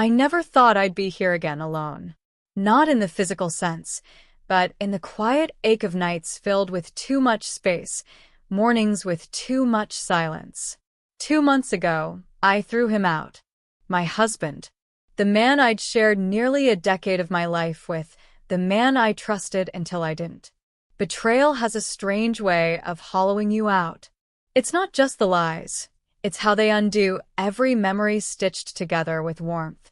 I never thought I'd be here again alone. Not in the physical sense, but in the quiet ache of nights filled with too much space, mornings with too much silence. 2 months ago, I threw him out. My husband. The man I'd shared nearly a decade of my life with, the man I trusted until I didn't. Betrayal has a strange way of hollowing you out. It's not just the lies. It's how they undo every memory stitched together with warmth.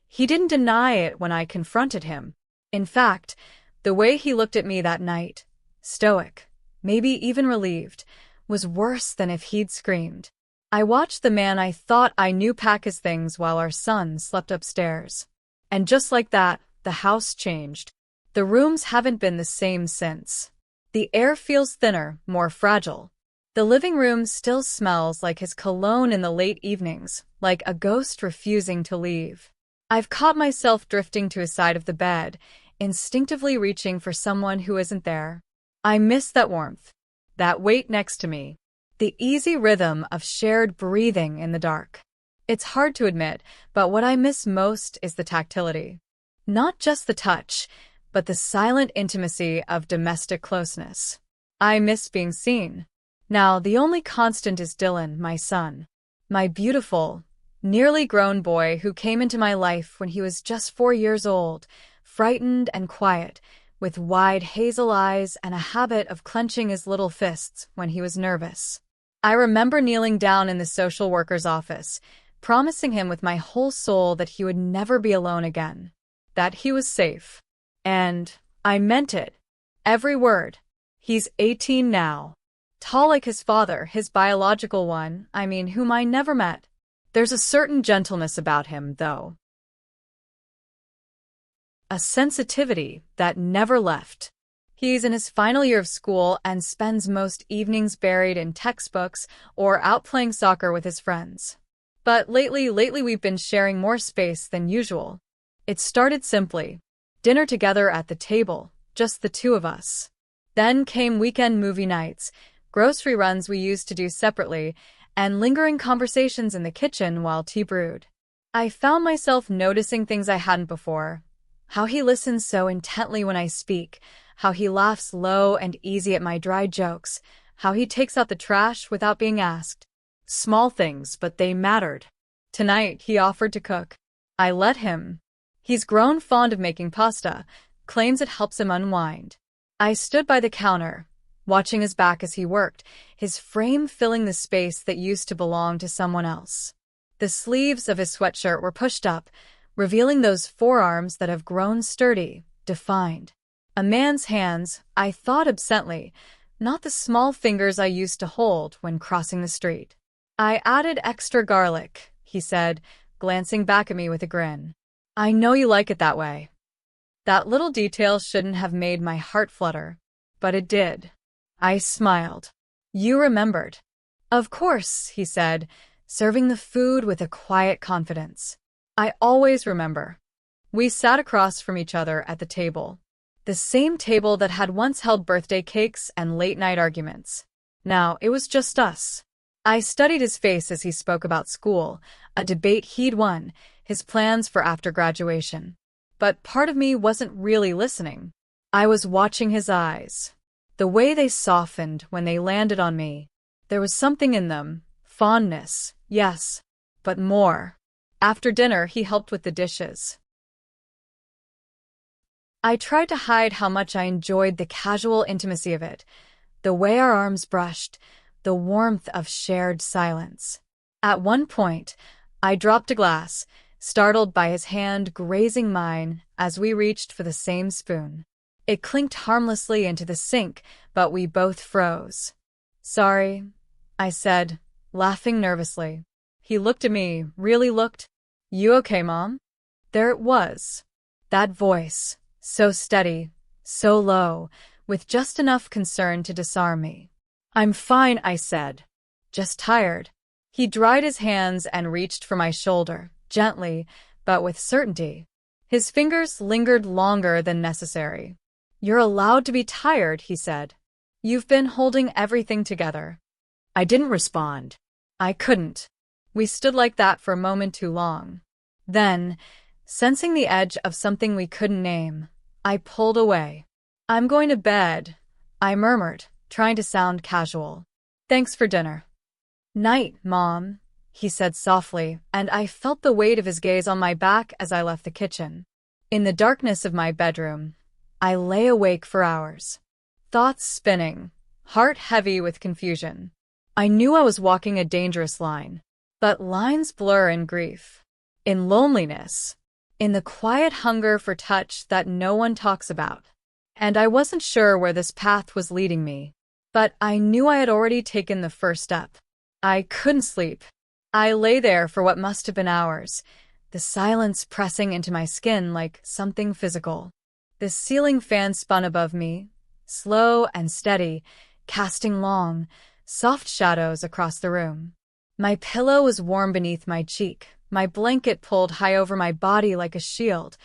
He didn't deny it when I confronted him. In fact, the way he looked at me that night, stoic, maybe even relieved, was worse than if he'd screamed. I watched the man I thought I knew pack his things while our son slept upstairs. And just like that, the house changed. The rooms haven't been the same since. The air feels thinner, more fragile. The living room still smells like his cologne in the late evenings, like a ghost refusing to leave. I've caught myself drifting to his side of the bed, instinctively reaching for someone who isn't there. I miss that warmth, that weight next to me, the easy rhythm of shared breathing in the dark. It's hard to admit, but what I miss most is the tactility. Not just the touch, but the silent intimacy of domestic closeness. I miss being seen. Now, the only constant is Dylan, my son. My beautiful, nearly grown boy who came into my life when he was just 4 years old, frightened and quiet, with wide hazel eyes and a habit of clenching his little fists when he was nervous. I remember kneeling down in the social worker's office, promising him with my whole soul that he would never be alone again, that he was safe. And I meant it. Every word. He's 18 now. Tall like his father, his biological one, whom I never met. There's a certain gentleness about him, though. A sensitivity that never left. He's in his final year of school and spends most evenings buried in textbooks or out playing soccer with his friends. But lately we've been sharing more space than usual. It started simply. Dinner together at the table, just the two of us. Then came weekend movie nights, grocery runs we used to do separately, and lingering conversations in the kitchen while tea brewed. I found myself noticing things I hadn't before. How he listens so intently when I speak, how he laughs low and easy at my dry jokes, how he takes out the trash without being asked. Small things, but they mattered. Tonight, he offered to cook. I let him. He's grown fond of making pasta, claims it helps him unwind. I stood by the counter, watching his back as he worked, his frame filling the space that used to belong to someone else. The sleeves of his sweatshirt were pushed up, revealing those forearms that have grown sturdy, defined. A man's hands, I thought absently, not the small fingers I used to hold when crossing the street. I added extra garlic, he said, glancing back at me with a grin. I know you like it that way. That little detail shouldn't have made my heart flutter, but it did. I smiled. You remembered. Of course, he said, serving the food with a quiet confidence. I always remember. We sat across from each other at the table. The same table that had once held birthday cakes and late-night arguments. Now it was just us. I studied his face as he spoke about school, a debate he'd won, his plans for after graduation. But part of me wasn't really listening. I was watching his eyes. The way they softened when they landed on me. There was something in them. Fondness, yes, but more. After dinner, he helped with the dishes. I tried to hide how much I enjoyed the casual intimacy of it, the way our arms brushed, the warmth of shared silence. At one point, I dropped a glass, startled by his hand grazing mine as we reached for the same spoon. It clinked harmlessly into the sink, but we both froze. Sorry, I said, laughing nervously. He looked at me, really looked. You okay, Mom? There it was. That voice, so steady, so low, with just enough concern to disarm me. I'm fine, I said. Just tired. He dried his hands and reached for my shoulder, gently, but with certainty. His fingers lingered longer than necessary. You're allowed to be tired, he said. You've been holding everything together. I didn't respond. I couldn't. We stood like that for a moment too long. Then, sensing the edge of something we couldn't name, I pulled away. "I'm going to bed," I murmured, trying to sound casual. "Thanks for dinner." "Night, Mom," he said softly, and I felt the weight of his gaze on my back as I left the kitchen. In the darkness of my bedroom, I lay awake for hours. Thoughts spinning, heart heavy with confusion. I knew I was walking a dangerous line, but lines blur in grief, in loneliness, in the quiet hunger for touch that no one talks about. And I wasn't sure where this path was leading me, but I knew I had already taken the first step. I couldn't sleep. I lay there for what must have been hours, the silence pressing into my skin like something physical. The ceiling fan spun above me, slow and steady, casting long, soft shadows across the room. My pillow was warm beneath my cheek, my blanket pulled high over my body like a shield.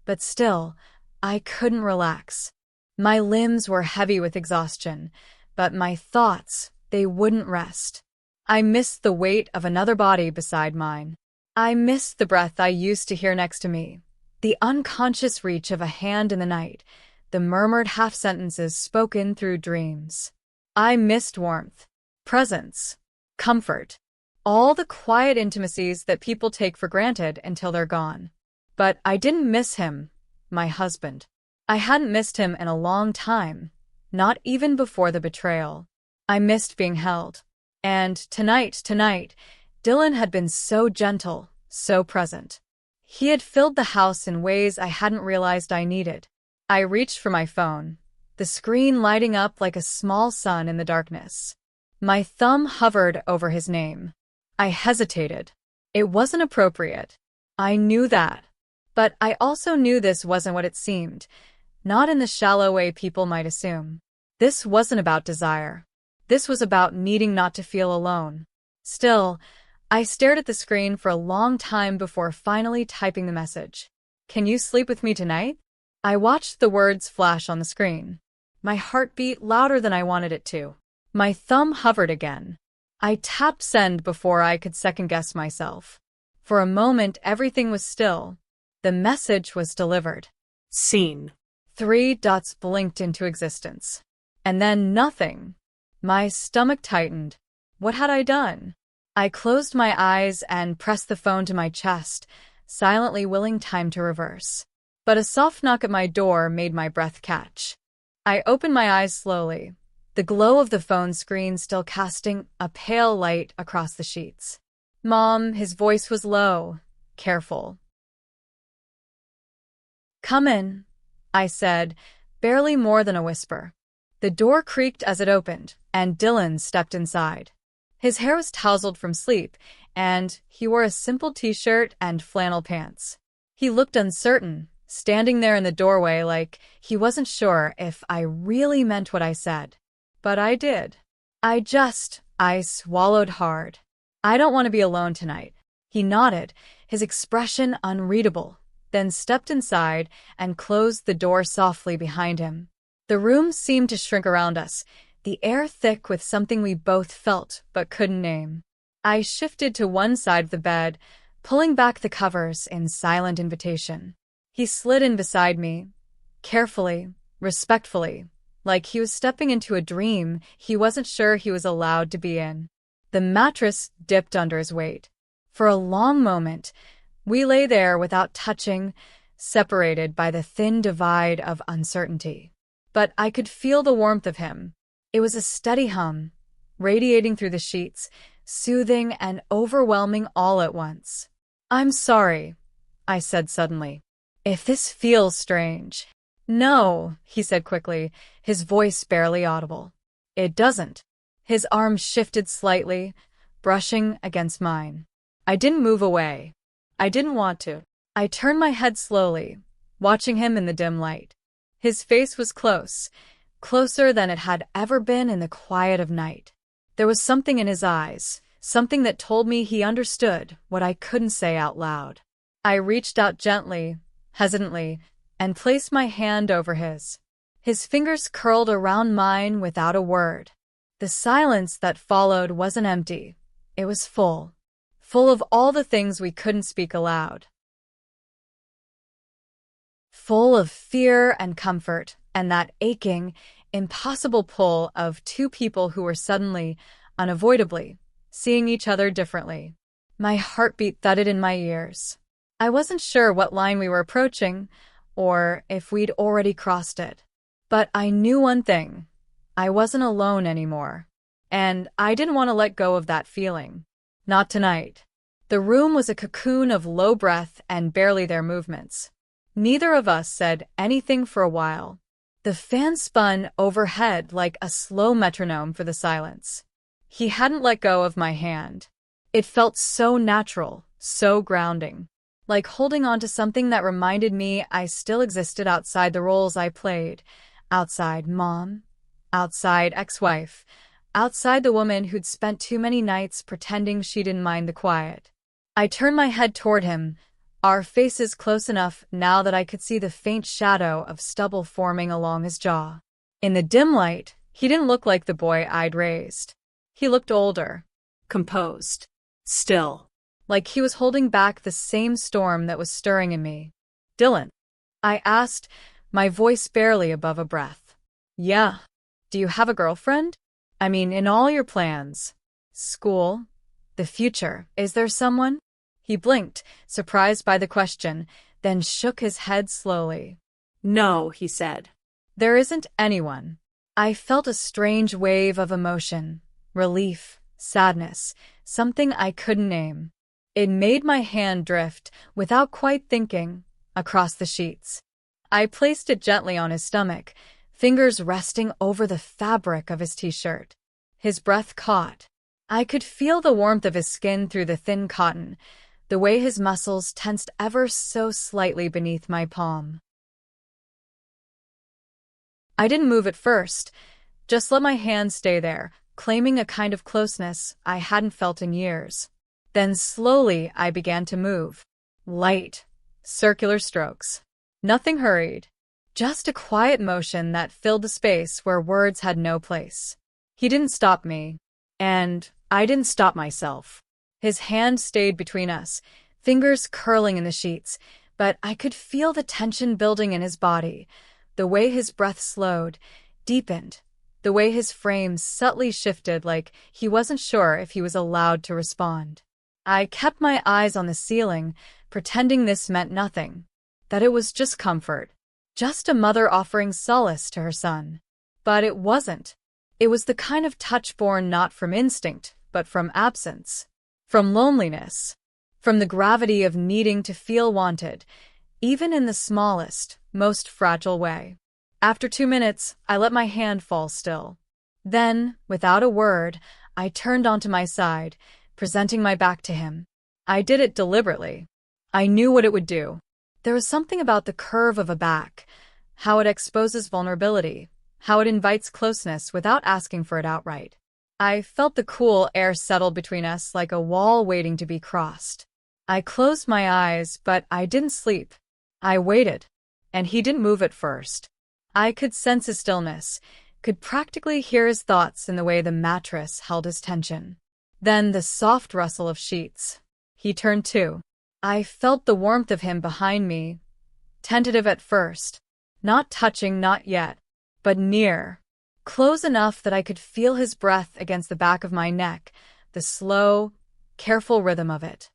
But still, I couldn't relax. My limbs were heavy with exhaustion, but my thoughts, they wouldn't rest. I missed the weight of another body beside mine. I missed the breath I used to hear next to me, the unconscious reach of a hand in the night, the murmured half-sentences spoken through dreams. I missed warmth, presence, comfort, all the quiet intimacies that people take for granted until they're gone. But I didn't miss him, my husband. I hadn't missed him in a long time, not even before the betrayal. I missed being held. And tonight, Dylan had been so gentle, so present. He had filled the house in ways I hadn't realized I needed. I reached for my phone, the screen lighting up like a small sun in the darkness. My thumb hovered over his name. I hesitated. It wasn't appropriate. I knew that. But I also knew this wasn't what it seemed, not in the shallow way people might assume. This wasn't about desire. This was about needing not to feel alone. Still, I stared at the screen for a long time before finally typing the message. "Can you sleep with me tonight?" I watched the words flash on the screen. My heart beat louder than I wanted it to. My thumb hovered again. I tapped send before I could second-guess myself. For a moment, everything was still. The message was delivered. Scene. 3 dots blinked into existence. And then nothing. My stomach tightened. What had I done? I closed my eyes and pressed the phone to my chest, silently willing time to reverse. But a soft knock at my door made my breath catch. I opened my eyes slowly, the glow of the phone screen still casting a pale light across the sheets. "Mom," his voice was low, careful. "Come in," I said, barely more than a whisper. The door creaked as it opened, and Dylan stepped inside. His hair was tousled from sleep, and he wore a simple t-shirt and flannel pants. He looked uncertain, standing there in the doorway like he wasn't sure if I really meant what I said. But I did. I swallowed hard. "I don't want to be alone tonight." He nodded, his expression unreadable, then stepped inside and closed the door softly behind him. The room seemed to shrink around us, the air thick with something we both felt but couldn't name. I shifted to one side of the bed, pulling back the covers in silent invitation. He slid in beside me, carefully, respectfully, like he was stepping into a dream he wasn't sure he was allowed to be in. The mattress dipped under his weight. For a long moment, we lay there without touching, separated by the thin divide of uncertainty. But I could feel the warmth of him. It was a steady hum, radiating through the sheets, soothing and overwhelming all at once. "I'm sorry," I said suddenly. "If this feels strange." "No," he said quickly, his voice barely audible. "It doesn't." His arm shifted slightly, brushing against mine. I didn't move away. I didn't want to. I turned my head slowly, watching him in the dim light. His face was close, closer than it had ever been in the quiet of night. There was something in his eyes, something that told me he understood what I couldn't say out loud. I reached out gently, hesitantly, and placed my hand over his. His fingers curled around mine without a word. The silence that followed wasn't empty. It was full. full of all the things we couldn't speak aloud. Full of fear and comfort, and that aching, impossible pull of two people who were suddenly, unavoidably, seeing each other differently. My heartbeat thudded in my ears. I wasn't sure what line we were approaching, or if we'd already crossed it. But I knew one thing. I wasn't alone anymore. And I didn't want to let go of that feeling. Not tonight. The room was a cocoon of low breath and barely their movements. Neither of us said anything for a while. The fan spun overhead like a slow metronome for the silence. He hadn't let go of my hand. It felt so natural, so grounding. Like holding on to something that reminded me I still existed outside the roles I played. Outside mom, outside ex-wife, outside the woman who'd spent too many nights pretending she didn't mind the quiet. I turned my head toward him, our faces close enough now that I could see the faint shadow of stubble forming along his jaw. In the dim light, he didn't look like the boy I'd raised. He looked older, composed, still, like he was holding back the same storm that was stirring in me. "Dylan?" I asked, my voice barely above a breath. "Yeah. Do you have a girlfriend? I mean, in all your plans. School? The future. Is there someone?" He blinked, surprised by the question, then shook his head slowly. "No," he said. "There isn't anyone." I felt a strange wave of emotion, relief, sadness, something I couldn't name. It made my hand drift, without quite thinking, across the sheets. I placed it gently on his stomach, fingers resting over the fabric of his t-shirt. His breath caught. I could feel the warmth of his skin through the thin cotton, the way his muscles tensed ever so slightly beneath my palm. I didn't move at first, just let my hand stay there, claiming a kind of closeness I hadn't felt in years. Then slowly I began to move. Light, circular strokes. Nothing hurried. Just a quiet motion that filled the space where words had no place. He didn't stop me, and I didn't stop myself. His hand stayed between us, fingers curling in the sheets, but I could feel the tension building in his body, the way his breath slowed, deepened, the way his frame subtly shifted like he wasn't sure if he was allowed to respond. I kept my eyes on the ceiling, pretending this meant nothing, that it was just comfort, just a mother offering solace to her son. But it wasn't. It was the kind of touch born not from instinct, but from absence, from loneliness, from the gravity of needing to feel wanted, even in the smallest, most fragile way. After 2 minutes, I let my hand fall still. Then, without a word, I turned onto my side, presenting my back to him. I did it deliberately. I knew what it would do. There was something about the curve of a back, how it exposes vulnerability, how it invites closeness without asking for it outright. I felt the cool air settle between us like a wall waiting to be crossed. I closed my eyes, but I didn't sleep. I waited, and he didn't move at first. I could sense his stillness, could practically hear his thoughts in the way the mattress held his tension. Then the soft rustle of sheets. He turned too. I felt the warmth of him behind me, tentative at first, not touching, not yet, but near, close enough that I could feel his breath against the back of my neck, the slow, careful rhythm of it.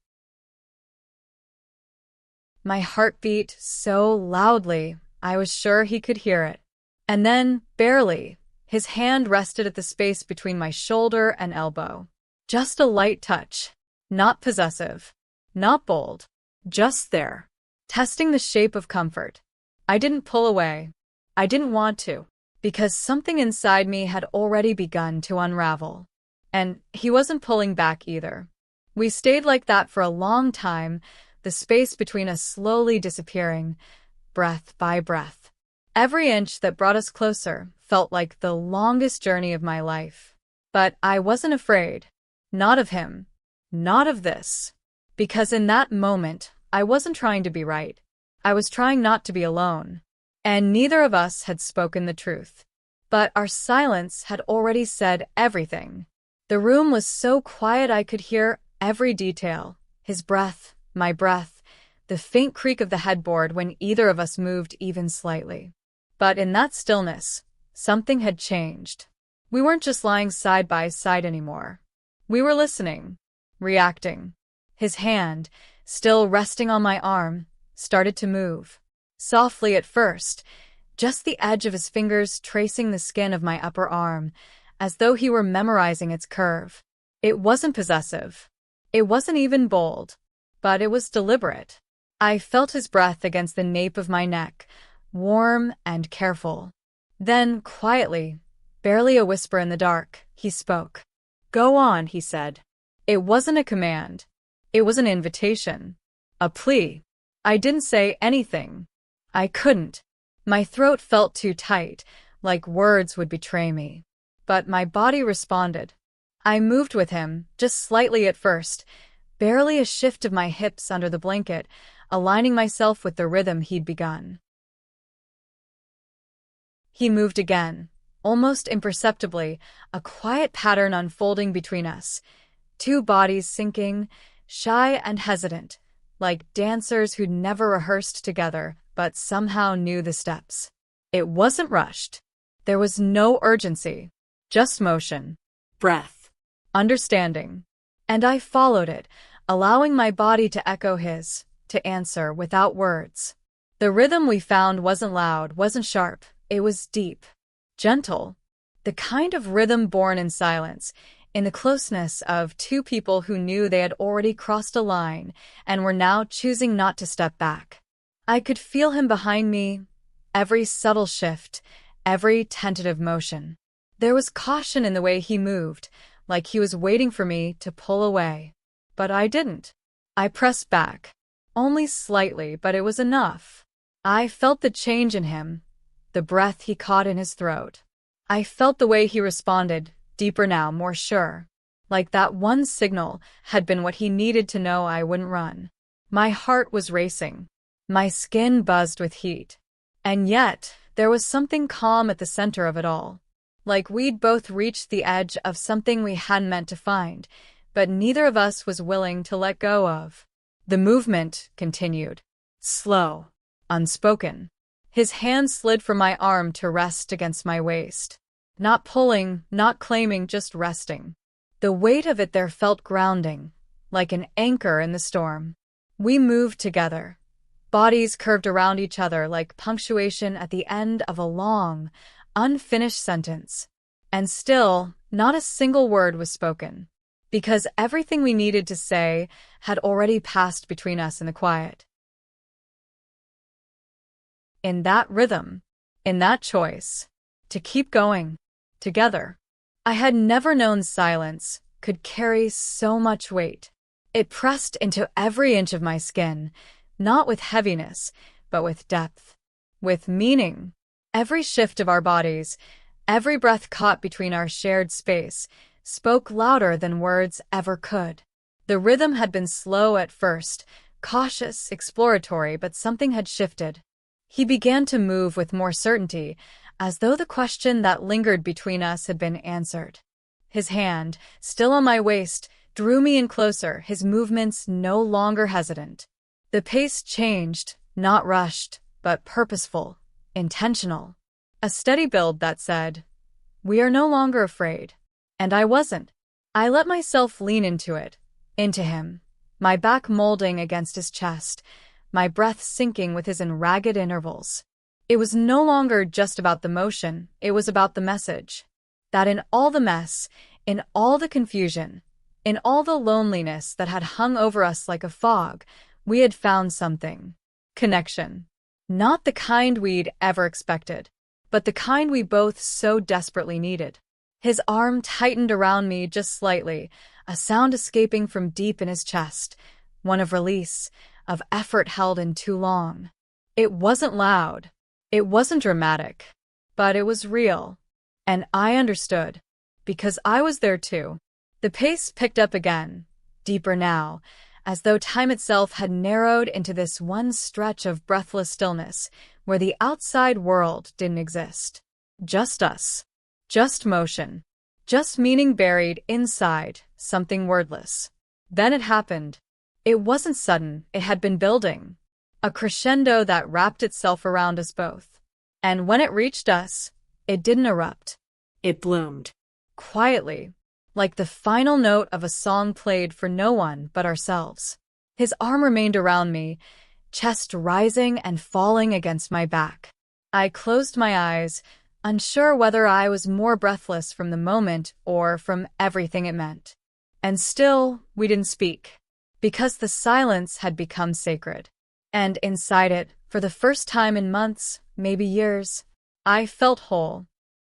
My heart beat so loudly, I was sure he could hear it. And then, barely, his hand rested at the space between my shoulder and elbow. Just a light touch, not possessive, not bold, just there, testing the shape of comfort. I didn't pull away. I didn't want to, because something inside me had already begun to unravel. And he wasn't pulling back either. We stayed like that for a long time, the space between us slowly disappearing, breath by breath. Every inch that brought us closer felt like the longest journey of my life. But I wasn't afraid. Not of him. Not of this. Because in that moment, I wasn't trying to be right. I was trying not to be alone. And neither of us had spoken the truth. But our silence had already said everything. The room was so quiet I could hear every detail, his breath, my breath, the faint creak of the headboard when either of us moved even slightly. But in that stillness, something had changed. We weren't just lying side by side anymore. We were listening, reacting. His hand, still resting on my arm, started to move. Softly at first, just the edge of his fingers tracing the skin of my upper arm, as though he were memorizing its curve. It wasn't possessive. It wasn't even bold, but it was deliberate. I felt his breath against the nape of my neck, warm and careful. Then, quietly, barely a whisper in the dark, he spoke. "Go on," he said. It wasn't a command. It was an invitation. A plea. I didn't say anything. I couldn't. My throat felt too tight, like words would betray me. But my body responded. I moved with him, just slightly at first, barely a shift of my hips under the blanket, aligning myself with the rhythm he'd begun. He moved again, almost imperceptibly, a quiet pattern unfolding between us. Two bodies syncing, shy and hesitant, like dancers who'd never rehearsed together but somehow knew the steps. It wasn't rushed. There was no urgency, just motion, breath, understanding. And I followed it, allowing my body to echo his, to answer without words. The rhythm we found wasn't loud, wasn't sharp. It was deep, gentle, the kind of rhythm born in silence, in the closeness of two people who knew they had already crossed a line and were now choosing not to step back. I could feel him behind me, every subtle shift, every tentative motion. There was caution in the way he moved, like he was waiting for me to pull away. But I didn't. I pressed back. Only slightly, but it was enough. I felt the change in him, the breath he caught in his throat. I felt the way he responded, deeper now, more sure. Like that one signal had been what he needed to know I wouldn't run. My heart was racing. My skin buzzed with heat. And yet, there was something calm at the center of it all. Like we'd both reached the edge of something we hadn't meant to find, but neither of us was willing to let go of. The movement continued. Slow. Unspoken. His hand slid from my arm to rest against my waist. Not pulling, not claiming, just resting. The weight of it there felt grounding, like an anchor in the storm. We moved together. Bodies curved around each other like punctuation at the end of a long, unfinished sentence. And still, not a single word was spoken, because everything we needed to say had already passed between us in the quiet. In that rhythm, in that choice, to keep going, together. I had never known silence could carry so much weight. It pressed into every inch of my skin, not with heaviness, but with depth, with meaning. Every shift of our bodies, every breath caught between our shared space, spoke louder than words ever could. The rhythm had been slow at first, cautious, exploratory, but something had shifted. He began to move with more certainty, as though the question that lingered between us had been answered. His hand, still on my waist, drew me in closer, his movements no longer hesitant. The pace changed, not rushed, but purposeful, intentional. A steady build that said, "We are no longer afraid." And I wasn't. I let myself lean into it, into him, my back molding against his chest, my breath sinking with his in ragged intervals. It was no longer just about the motion, it was about the message. That in all the mess, in all the confusion, in all the loneliness that had hung over us like a fog, we had found something. Connection. Not the kind we'd ever expected, but the kind we both so desperately needed. His arm tightened around me just slightly, a sound escaping from deep in his chest, one of release, of effort held in too long. It wasn't loud. It wasn't dramatic. But it was real. And I understood. Because I was there too. The pace picked up again, deeper now, as though time itself had narrowed into this one stretch of breathless stillness, where the outside world didn't exist. Just us. Just motion. Just meaning buried inside something wordless. Then it happened. It wasn't sudden, it had been building. A crescendo that wrapped itself around us both. And when it reached us, it didn't erupt. It bloomed. Quietly, like the final note of a song played for no one but ourselves. His arm remained around me, chest rising and falling against my back. I closed my eyes, unsure whether I was more breathless from the moment or from everything it meant. And still, we didn't speak, because the silence had become sacred. And inside it, for the first time in months, maybe years, I felt whole.